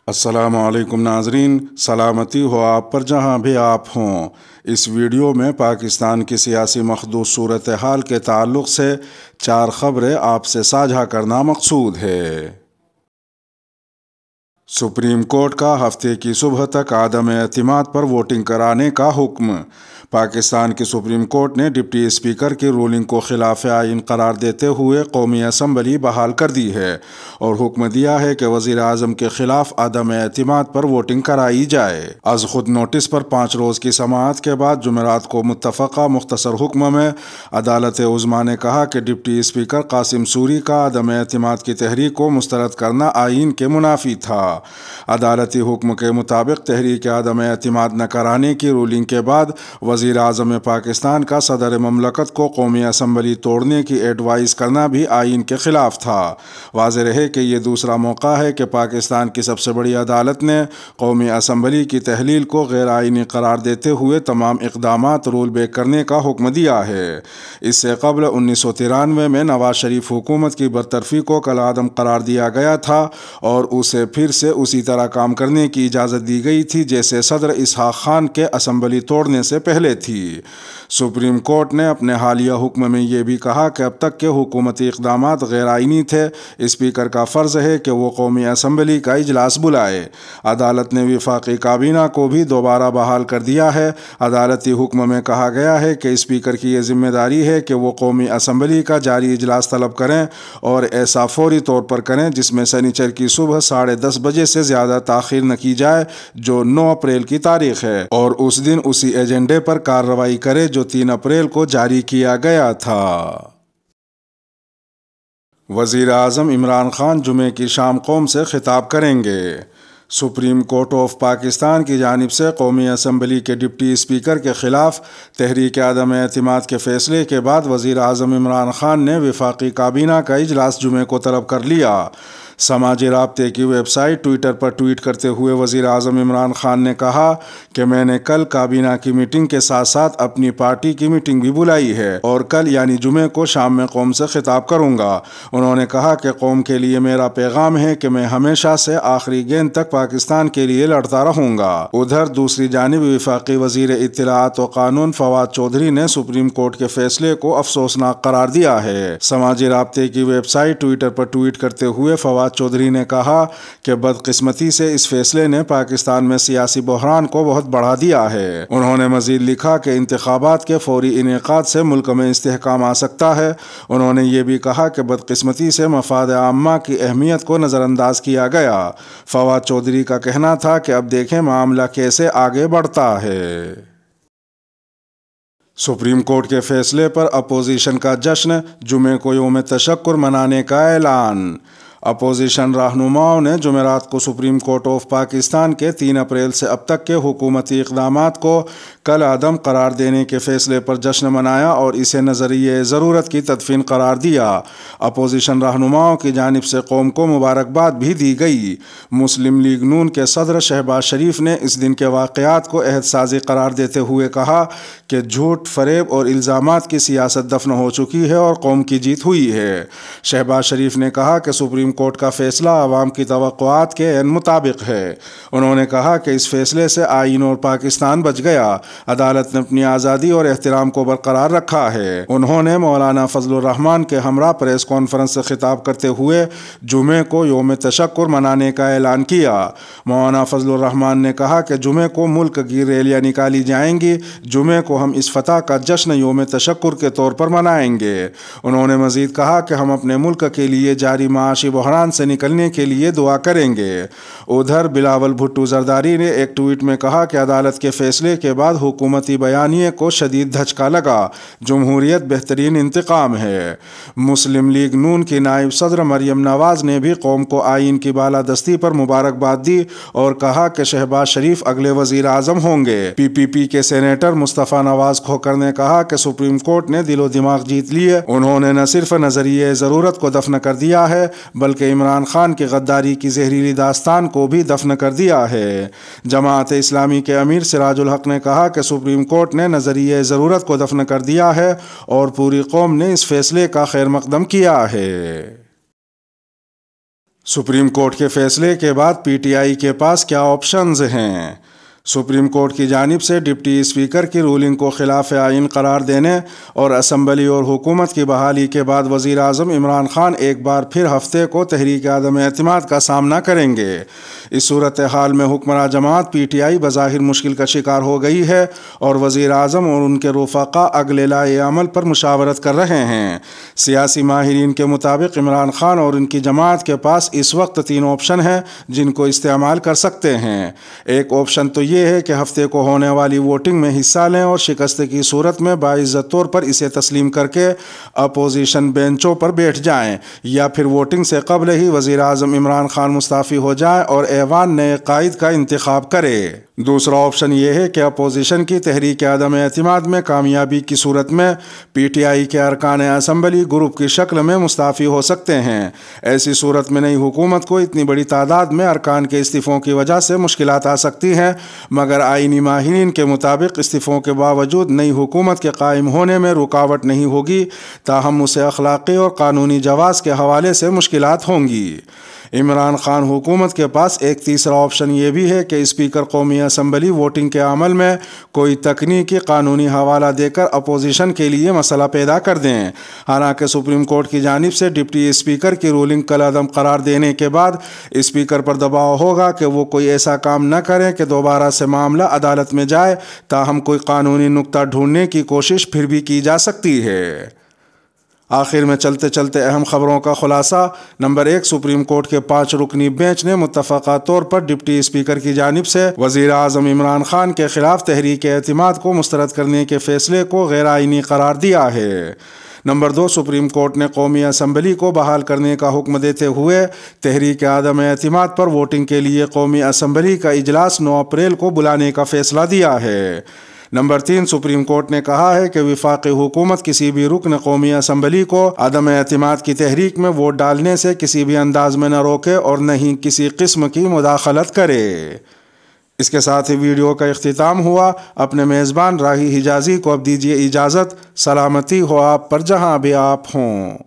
السلام علیکم ناظرین، سلامتی ہو آپ پر جہاں بھی آپ ہوں۔ اس ویڈیو میں پاکستان کی سیاسی مخدوش صورتحال کے تعلق سے 4 خبریں آپ سے ساجھا کرنا مقصود ہے۔ سپریم کورٹ کا ہفتے کی صبح تک عدم اعتماد پر ووٹنگ کرانے کا حکم۔ پاکستان کی سپریم کورٹ نے ڈپٹی اسپیکر کی رولنگ کو خلاف آئین قرار دیتے ہوئے قومی اسمبلی بحال کر دی ہے اور حکم دیا ہے کہ وزیر اعظم کے خلاف عدم اعتماد پر ووٹنگ کرائی جائے۔ از خود نوٹس پر 5 روز کی سماعت کے بعد جمعرات کو متفقہ مختصر حکم میں عدالت عظمیٰ نے کہا کہ ڈپٹی اسپیکر قاسم سوری کا عدم اعتماد کی تحریک کو مسترد کرنا آئین کے منافی تھا۔ عدالتی حکم کے مطابق تحریک عدم اعتماد نہ کرانے کی رولنگ کے بعد وزیر اعظم پاکستان کا صدر مملکت کو قومی اسمبلی توڑنے کی ایڈوائز کرنا بھی آئین کے خلاف تھا۔ واضح رہے کہ یہ دوسرا موقع ہے کہ پاکستان کی سب سے بڑی عدالت نے قومی اسمبلی کی تحلیل کو غیر آئینی قرار دیتے ہوئے تمام اقدامات رول بیک کرنے کا حکم دیا ہے۔ اس سے قبل 1993 میں نواز شریف حکومت کی برطرفی کو کالعدم قرار دیا گیا تھا اور اسے پھر سے اسی طرح کام کرنے کی اجازت دی گئی تھی جیسے صدر اسحاق خان کے اسمبلی توڑنے سے پہلے تھی۔ سپریم کورٹ نے اپنے حالیہ حکم میں یہ بھی کہا کہ اب تک کے حکومتی اقدامات غیر آئینی تھے۔ اسپیکر کا فرض ہے کہ وہ قومی اسمبلی کا اجلاس بلائے۔ عدالت نے وفاقی کابینہ کو بھی دوبارہ بحال کر دیا ہے۔ عدالتی حکم میں کہا گیا ہے کہ اسپیکر کی یہ ذمہ داری ہے کہ وہ قومی اسمبلی کا جاری اجلاس طلب کریں اور ایسا فوری طور پر کریں جس میں سنیچر کی صبح 10:30 بجے سے زیادہ تاخیر نہ کی جائے جو 9 اپریل کی تاریخ ہے، اور اس دن اسی ایجنڈے پر کارروائی کرے جو 3 اپریل کو جاری کیا گیا تھا۔ وزیر اعظم عمران خان جمعے کی شام قوم سے خطاب کریں گے۔ سپریم کورٹ آف پاکستان کی جانب سے قومی اسمبلی کے ڈپٹی اسپیکر کے خلاف تحریک عدم اعتماد کے فیصلے کے بعد وزیر اعظم عمران خان نے وفاقی کابینہ کا اجلاس جمعے کو طلب کر لیا۔ سماجی رابطے کی ویب سائٹ ٹویٹر پر ٹویٹ کرتے ہوئے وزیر اعظم عمران خان نے کہا کہ میں نے کل کابینہ کی میٹنگ کے ساتھ ساتھ اپنی پارٹی کی میٹنگ بھی بلائی ہے اور کل یعنی جمعے کو شام میں قوم سے خطاب کروں گا۔ انہوں نے کہا کہ قوم کے لیے میرا پیغام ہے کہ میں ہمیشہ سے آخری گیند تک پاکستان کے لیے لڑتا رہوں گا۔ ادھر دوسری جانب وفاقی وزیر اطلاعات و قانون فواد چودھری نے سپریم کورٹ کے فیصلے کو افسوسناک قرار دیا ہے۔ سماجی رابطے کی ویب سائٹ ٹویٹر پر ٹویٹ کرتے ہوئے فواد چودھری نے کہا کہ بدقسمتی سے اس فیصلے نے پاکستان میں سیاسی بحران کو بہت بڑھا دیا ہے۔ انہوں نے مزید لکھا کہ انتخابات کے فوری انعقاد سے ملک میں استحکام آ سکتا ہے۔ انہوں نے یہ بھی کہا کہ بدقسمتی سے مفاد عامہ کی اہمیت کو نظر انداز کیا گیا۔ فواد چودھری کا کہنا تھا کہ اب دیکھیں معاملہ کیسے آگے بڑھتا ہے۔ سپریم کورٹ کے فیصلے پر اپوزیشن کا جشن، جمعے کو یوم تشکر منانے کا اعلان۔ اپوزیشن رہنماؤں نے جمعرات کو سپریم کورٹ آف پاکستان کے 3 اپریل سے اب تک کے حکومتی اقدامات کو کالعدم قرار دینے کے فیصلے پر جشن منایا اور اسے نظریہ ضرورت کی تدفین قرار دیا۔ اپوزیشن رہنماؤں کی جانب سے قوم کو مبارکباد بھی دی گئی۔ مسلم لیگ نون کے صدر شہباز شریف نے اس دن کے واقعات کو عہد سازی قرار دیتے ہوئے کہا کہ جھوٹ، فریب اور الزامات کی سیاست دفن ہو چکی ہے اور قوم کی جیت ہوئی ہے۔ شہباز شریف نے کہا کہ سپریم کورٹ کا فیصلہ عوام کی توقعات کے عین مطابق ہے۔ انہوں نے کہا کہ اس فیصلے سے آئین اور پاکستان بچ گیا۔ عدالت نے اپنی آزادی اور احترام کو برقرار رکھا ہے۔ انہوں نے مولانا فضل الرحمان کے ہمراہ پریس کانفرنس سے خطاب کرتے ہوئے جمعے کو یوم تشکر منانے کا اعلان کیا۔ مولانا فضل الرحمان نے کہا کہ جمعے کو ملک کی ریلیاں نکالی جائیں گی۔ جمعے کو ہم اس فتح کا جشن یوم تشکر کے طور پر منائیں گے۔ انہوں نے مزید کہا کہ ہم اپنے ملک کے لیے جاری معاشی بحران سے نکلنے کے لیے دعا کریں گے۔ ادھر بلاول بھٹو زرداری نے ایک ٹویٹ میں کہا کہ عدالت کے فیصلے کے بعد حکومتی بیانیے کو شدید دھچکا لگا۔ جمہوریت بہترین انتقام ہے۔ مسلم لیگ نون کی نائب صدر مریم نواز نے بھی قوم کو آئین کی بالادستی پر مبارکباد دی اور کہا کہ شہباز شریف اگلے وزیر اعظم ہوں گے۔ پی پی کے سینیٹر مصطفیٰ نواز کھوکھر نے کہا کہ سپریم کورٹ نے دل و دماغ جیت لیے۔ انہوں نے نہ صرف نظریہ ضرورت کو دفن کر دیا ہے بلکہ عمران خان کی غداری کی زہریلی داستان کو بھی دفن کر دیا ہے۔ جماعت اسلامی کے امیر سراج الحق نے کہا کہ سپریم کورٹ نے نظریہ ضرورت کو دفن کر دیا ہے اور پوری قوم نے اس فیصلے کا خیر مقدم کیا ہے۔ سپریم کورٹ کے فیصلے کے بعد پی ٹی آئی کے پاس کیا آپشنز ہیں؟ سپریم کورٹ کی جانب سے ڈپٹی اسپیکر کی رولنگ کو خلاف آئین قرار دینے اور اسمبلی اور حکومت کی بحالی کے بعد وزیر اعظم عمران خان ایک بار پھر ہفتے کو تحریک عدم اعتماد کا سامنا کریں گے۔ اس صورتحال میں حکمراں جماعت پی ٹی آئی بظاہر مشکل کا شکار ہو گئی ہے اور وزیر اعظم اور ان کے رفقا اگلے لائحہ عمل پر مشاورت کر رہے ہیں۔ سیاسی ماہرین کے مطابق عمران خان اور ان کی جماعت کے پاس اس وقت 3 آپشن ہیں جن کو استعمال کر سکتے ہیں۔ ایک آپشن تو یہ ہے کہ ہفتے کو ہونے والی ووٹنگ میں حصہ لیں اور شکست کی صورت میں باعزت طور پر اسے تسلیم کر کے اپوزیشن بینچوں پر بیٹھ جائیں، یا پھر ووٹنگ سے قبل ہی وزیر اعظم عمران خان مستعفی ہو جائیں اور ایوان نئے قائد کا انتخاب کرے۔ دوسرا آپشن یہ ہے کہ اپوزیشن کی تحریک عدم اعتماد میں کامیابی کی صورت میں پی ٹی آئی کے ارکان اسمبلی گروپ کی شکل میں مستعفی ہو سکتے ہیں۔ ایسی صورت میں نئی حکومت کو اتنی بڑی تعداد میں ارکان کے استعفوں کی وجہ سے مشکلات آ سکتی ہیں، مگر آئینی ماہرین کے مطابق استعفوں کے باوجود نئی حکومت کے قائم ہونے میں رکاوٹ نہیں ہوگی، تاہم اسے اخلاقی اور قانونی جواز کے حوالے سے مشکلات ہوں گی۔ عمران خان حکومت کے پاس ایک تیسرا آپشن یہ بھی ہے کہ اسپیکر قومی اسمبلی ووٹنگ کے عمل میں کوئی تکنیکی قانونی حوالہ دے کر اپوزیشن کے لیے مسئلہ پیدا کر دیں۔ حالانکہ سپریم کورٹ کی جانب سے ڈپٹی اسپیکر کی رولنگ کالعدم قرار دینے کے بعد اسپیکر پر دباؤ ہوگا کہ وہ کوئی ایسا کام نہ کریں کہ دوبارہ سے معاملہ عدالت میں جائے، تاہم کوئی قانونی نکتہ ڈھونڈنے کی کوشش پھر بھی کی جا سکتی ہے۔ آخر میں چلتے چلتے اہم خبروں کا خلاصہ۔ نمبر 1، سپریم کورٹ کے 5 رکنی بینچ نے متفقہ طور پر ڈپٹی اسپیکر کی جانب سے وزیر اعظم عمران خان کے خلاف تحریک اعتماد کو مسترد کرنے کے فیصلے کو غیر آئینی قرار دیا ہے۔ نمبر 2، سپریم کورٹ نے قومی اسمبلی کو بحال کرنے کا حکم دیتے ہوئے تحریک عدم اعتماد پر ووٹنگ کے لیے قومی اسمبلی کا اجلاس 9 اپریل کو بلانے کا فیصلہ دیا ہے۔ نمبر 3، سپریم کورٹ نے کہا ہے کہ وفاقی حکومت کسی بھی رکن قومی اسمبلی کو عدم اعتماد کی تحریک میں ووٹ ڈالنے سے کسی بھی انداز میں نہ روکے اور نہ ہی کسی قسم کی مداخلت کرے۔ اس کے ساتھ ہی ویڈیو کا اختتام ہوا۔ اپنے میزبان راہی حجازی کو اب دیجیے اجازت۔ سلامتی ہو آپ پر جہاں بھی آپ ہوں۔